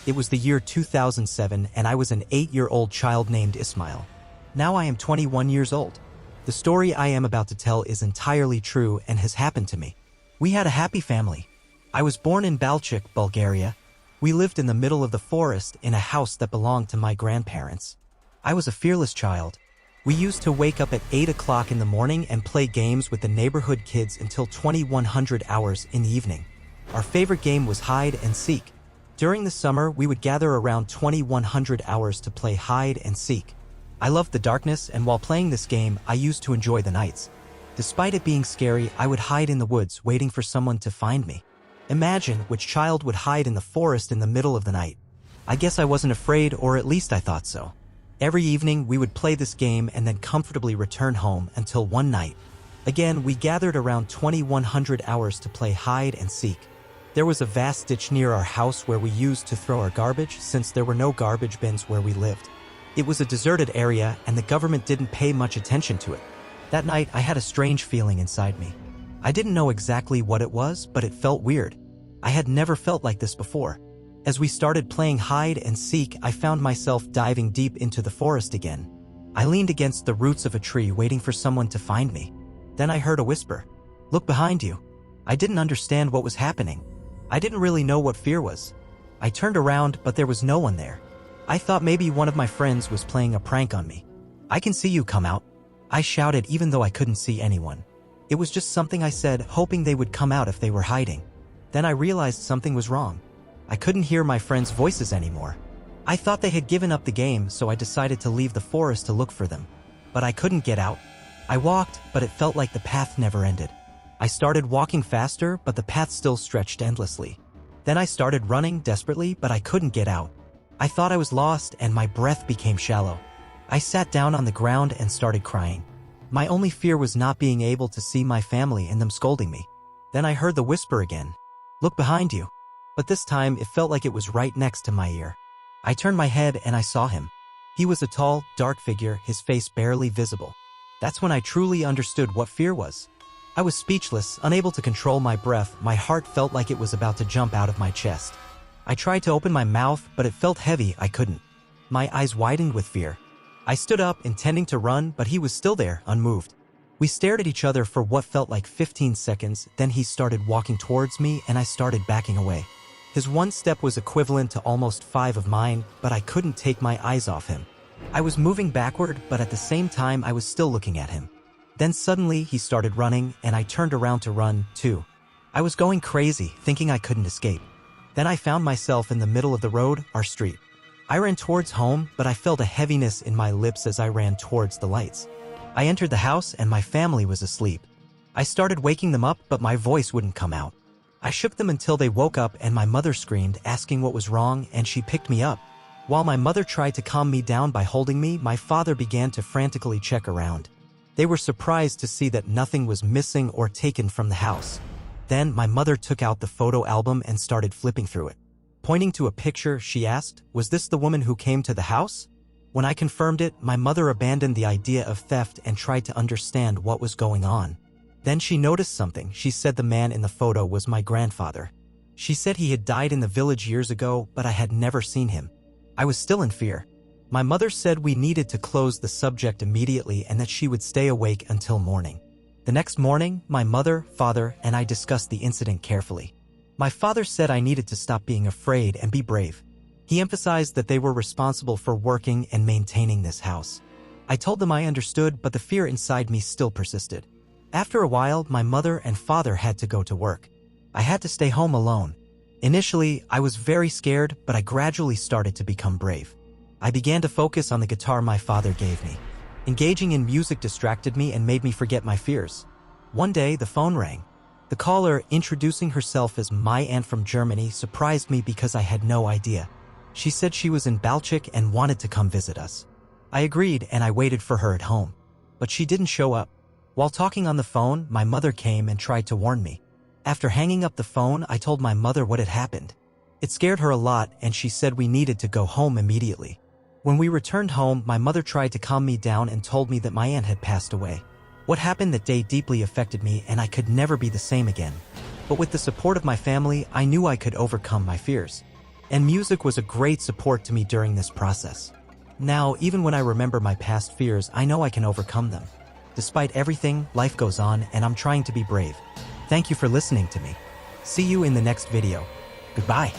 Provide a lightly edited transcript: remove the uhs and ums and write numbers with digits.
It was the year 2007 and I was an 8-year-old child named Ismail. Now I am 21 years old. The story I am about to tell is entirely true and has happened to me. We had a happy family. I was born in Balchik, Bulgaria. We lived in the middle of the forest in a house that belonged to my grandparents. I was a fearless child. We used to wake up at 8 o'clock in the morning and play games with the neighborhood kids until 2100 hours in the evening. Our favorite game was hide and seek. During the summer, we would gather around 2100 hours to play hide and seek. I loved the darkness, and while playing this game, I used to enjoy the nights. Despite it being scary, I would hide in the woods waiting for someone to find me. Imagine which child would hide in the forest in the middle of the night. I guess I wasn't afraid, or at least I thought so. Every evening, we would play this game and then comfortably return home until one night. Again, we gathered around 2100 hours to play hide and seek. There was a vast ditch near our house where we used to throw our garbage since there were no garbage bins where we lived. It was a deserted area and the government didn't pay much attention to it. That night, I had a strange feeling inside me. I didn't know exactly what it was, but it felt weird. I had never felt like this before. As we started playing hide and seek, I found myself diving deep into the forest again. I leaned against the roots of a tree waiting for someone to find me. Then I heard a whisper. "Look behind you." I didn't understand what was happening. I didn't really know what fear was. I turned around, but there was no one there. I thought maybe one of my friends was playing a prank on me. "I can see you, come out," I shouted even though I couldn't see anyone. It was just something I said, hoping they would come out if they were hiding. Then I realized something was wrong. I couldn't hear my friends' voices anymore. I thought they had given up the game, so I decided to leave the forest to look for them. But I couldn't get out. I walked, but it felt like the path never ended. I started walking faster, but the path still stretched endlessly. Then I started running desperately, but I couldn't get out. I thought I was lost, and my breath became shallow. I sat down on the ground and started crying. My only fear was not being able to see my family and them scolding me. Then I heard the whisper again. "Look behind you." But this time, it felt like it was right next to my ear. I turned my head and I saw him. He was a tall, dark figure, his face barely visible. That's when I truly understood what fear was. I was speechless, unable to control my breath. My heart felt like it was about to jump out of my chest. I tried to open my mouth, but it felt heavy. I couldn't. My eyes widened with fear. I stood up, intending to run, but he was still there, unmoved. We stared at each other for what felt like 15 seconds, then he started walking towards me and I started backing away. His one step was equivalent to almost 5 of mine, but I couldn't take my eyes off him. I was moving backward, but at the same time I was still looking at him. Then suddenly he started running, and I turned around to run, too. I was going crazy, thinking I couldn't escape. Then I found myself in the middle of the road, our street. I ran towards home, but I felt a heaviness in my lips as I ran towards the lights. I entered the house, and my family was asleep. I started waking them up, but my voice wouldn't come out. I shook them until they woke up, and my mother screamed, asking what was wrong, and she picked me up. While my mother tried to calm me down by holding me, my father began to frantically check around. They were surprised to see that nothing was missing or taken from the house. Then my mother took out the photo album and started flipping through it. Pointing to a picture, she asked, "Was this the woman who came to the house?" When I confirmed it, my mother abandoned the idea of theft and tried to understand what was going on. Then she noticed something. She said the man in the photo was my grandfather. She said he had died in the village years ago, but I had never seen him. I was still in fear. My mother said we needed to close the subject immediately and that she would stay awake until morning. The next morning, my mother, father, and I discussed the incident carefully. My father said I needed to stop being afraid and be brave. He emphasized that they were responsible for working and maintaining this house. I told them I understood, but the fear inside me still persisted. After a while, my mother and father had to go to work. I had to stay home alone. Initially, I was very scared, but I gradually started to become brave. I began to focus on the guitar my father gave me. Engaging in music distracted me and made me forget my fears. One day, the phone rang. The caller, introducing herself as my aunt from Germany, surprised me because I had no idea. She said she was in Balchik and wanted to come visit us. I agreed and I waited for her at home. But she didn't show up. While talking on the phone, my mother came and tried to warn me. After hanging up the phone, I told my mother what had happened. It scared her a lot and she said we needed to go home immediately. When we returned home, my mother tried to calm me down and told me that my aunt had passed away. What happened that day deeply affected me and I could never be the same again. But with the support of my family, I knew I could overcome my fears. And music was a great support to me during this process. Now, even when I remember my past fears, I know I can overcome them. Despite everything, life goes on, and I'm trying to be brave. Thank you for listening to me. See you in the next video. Goodbye.